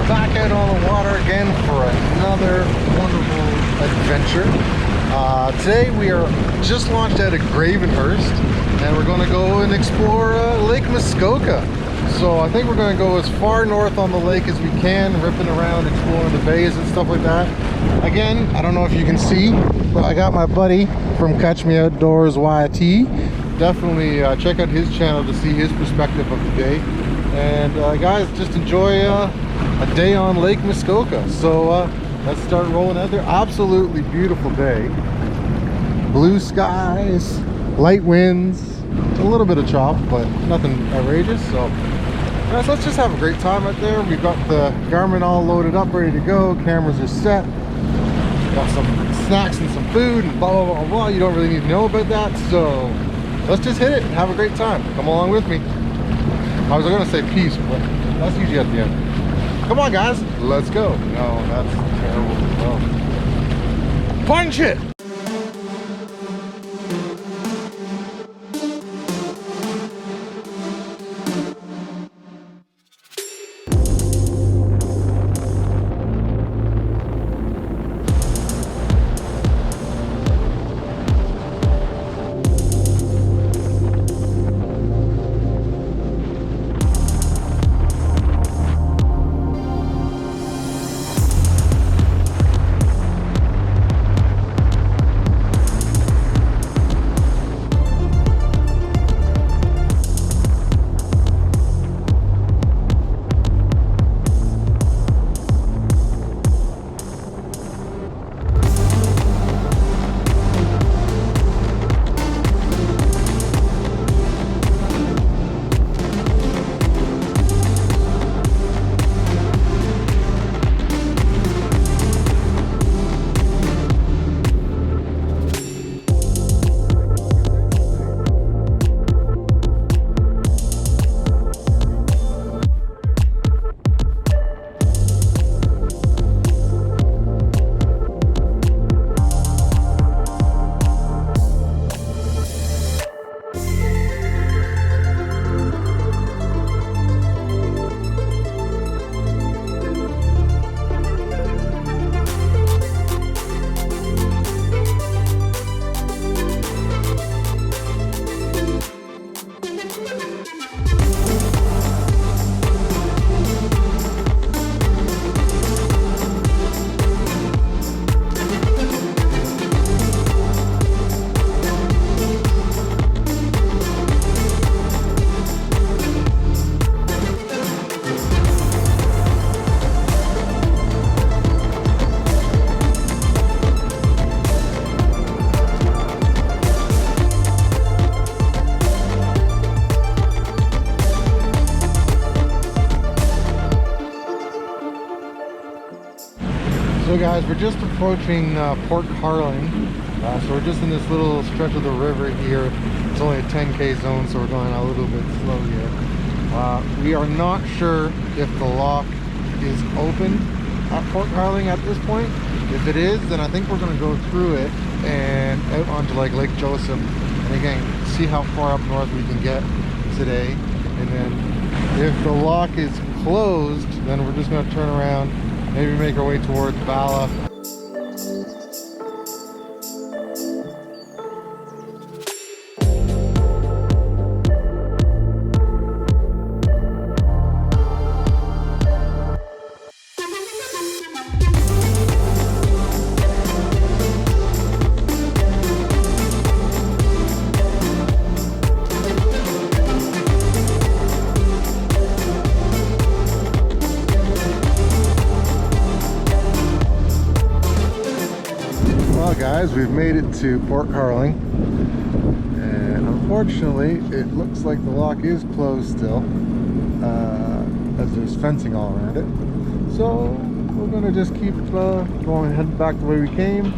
back out on the water again for another wonderful adventure. Today we are just launched out of Gravenhurst, and we're going to go and explore Lake Muskoka. So I think we're going to go as far north on the lake as we can, ripping around, exploring the bays and stuff like that. Again, I don't know if you can see, but I got my buddy from Catch Me Outdoors YT. Definitely check out his channel to see his perspective of the day. And guys, just enjoy a day on Lake Muskoka. So let's start rolling out there. Absolutely beautiful day. Blue skies, light winds, a little bit of chop, but nothing outrageous. So guys, let's just have a great time out there. We've got the Garmin all loaded up, ready to go. Cameras are set. Got some snacks and some food and blah, blah, blah, blah. You don't really need to know about that. So let's just hit it and have a great time. Come along with me. I was gonna say peace, but that's usually at the end. Come on, guys, let's go. No, that's terrible as well. Punch it! So guys, we're just approaching Port Carling, so we're just in this little stretch of the river here. It's only a 10K zone, so we're going a little bit slow here. We are not sure if the lock is open at Port Carling at this point. If it is, then I think we're going to go through it and out onto like Lake Joseph, and again see how far up north we can get today. And then if the lock is closed, then we're just going to turn around, maybe make our way towards Bala. Guys, we've made it to Port Carling, and unfortunately it looks like the lock is closed still, as there's fencing all around it. So we're gonna just keep going, head back the way we came,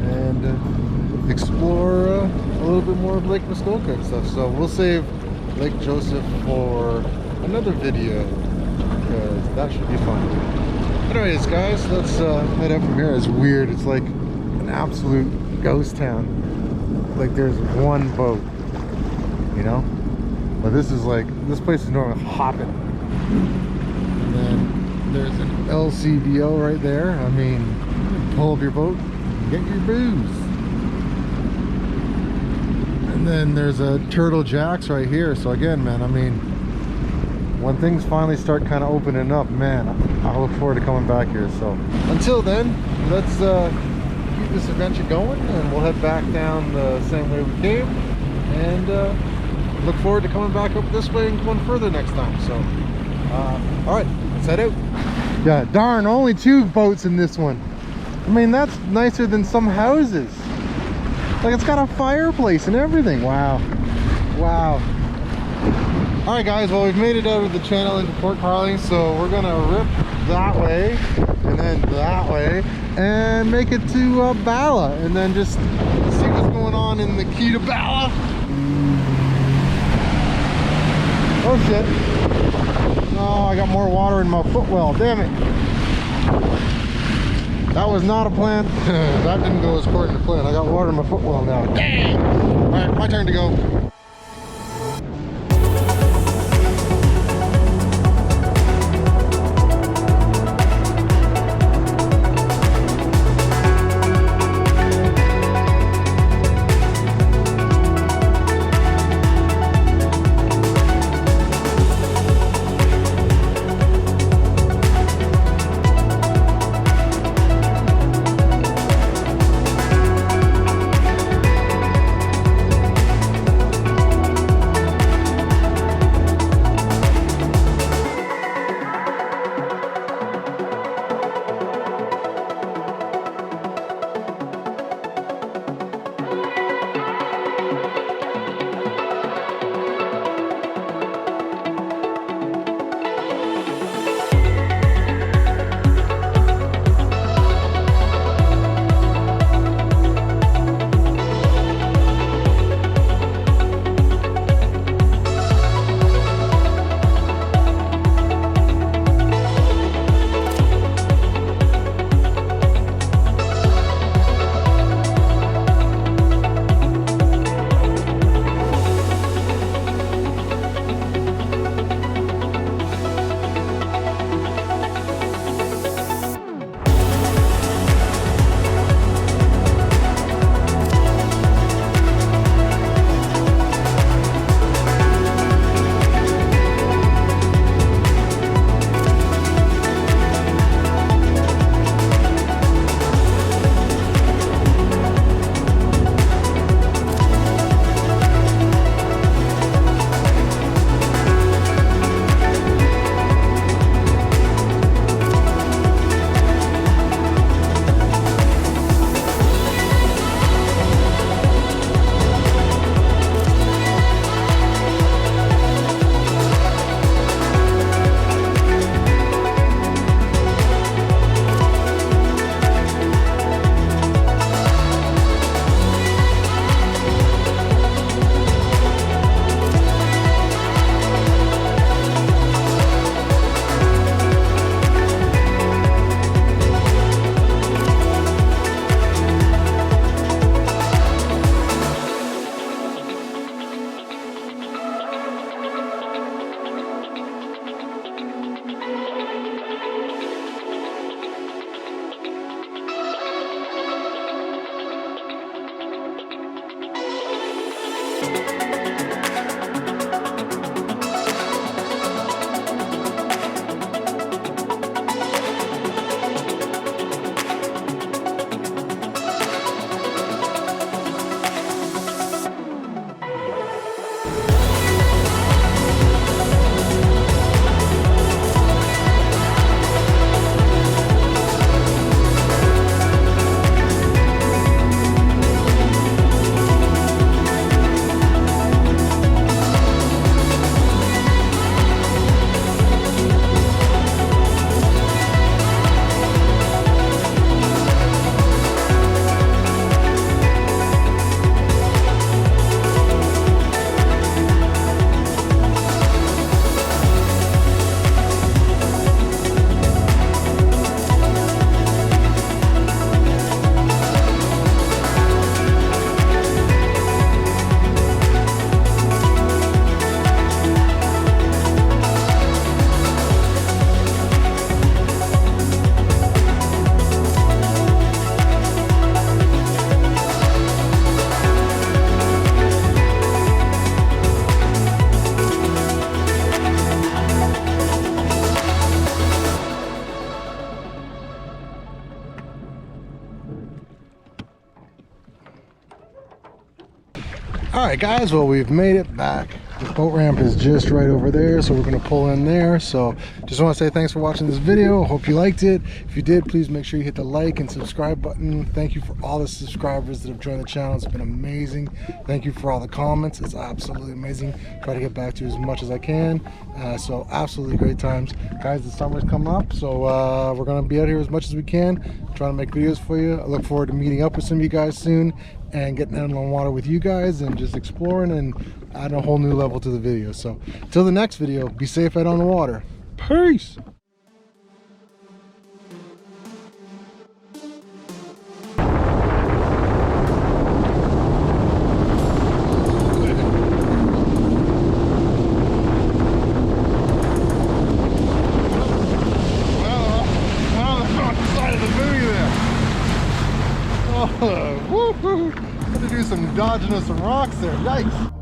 and explore a little bit more of Lake Muskoka and stuff. So we'll save Lake Joseph for another video, because that should be fun. Anyways guys, let's head up from here. It's weird, it's like an absolute ghost town. Like there's one boat, you know, but this is like, this place is normally hopping, and then there's an LCBO right there. I mean, pull up your boat, get your booze. And then there's a Turtle Jacks right here. So again, man, I mean, when things finally start kind of opening up, man, I look forward to coming back here. So until then, let's keep this adventure going, and we'll head back down the same way we came, and look forward to coming back up this way and going further next time. So all right, let's head out. Yeah, darn, only 2 boats in this one. I mean, that's nicer than some houses. Like, it's got a fireplace and everything. Wow. Wow. All right, guys, well, we've made it out of the channel into Port Carling, so we're gonna rip that way and then that way and make it to Bala, and then just see what's going on in the key to Bala. Oh shit. Oh, I got more water in my footwell, damn it. That was not a plan. That didn't go as according to plan. I got water in my footwell now. Dang! All right, my turn to go. Alright guys, well we've made it back. The boat ramp is just right over there, so we're going to pull in there. So just want to say thanks for watching this video. Hope you liked it. If you did, please make sure you hit the like and subscribe button. Thank you for all the subscribers that have joined the channel. It's been amazing. Thank you for all the comments. It's absolutely amazing. Try to get back to you as much as I can. So absolutely great times. Guys, the summer's coming up, so we're going to be out here as much as we can. Trying to make videos for you. I look forward to meeting up with some of you guys soon and getting out on the water with you guys and just exploring and adding a whole new level to the video. So till the next video, be safe out on the water. Peace. Woo-hoo! Had to do some dodging of some rocks there. Yikes!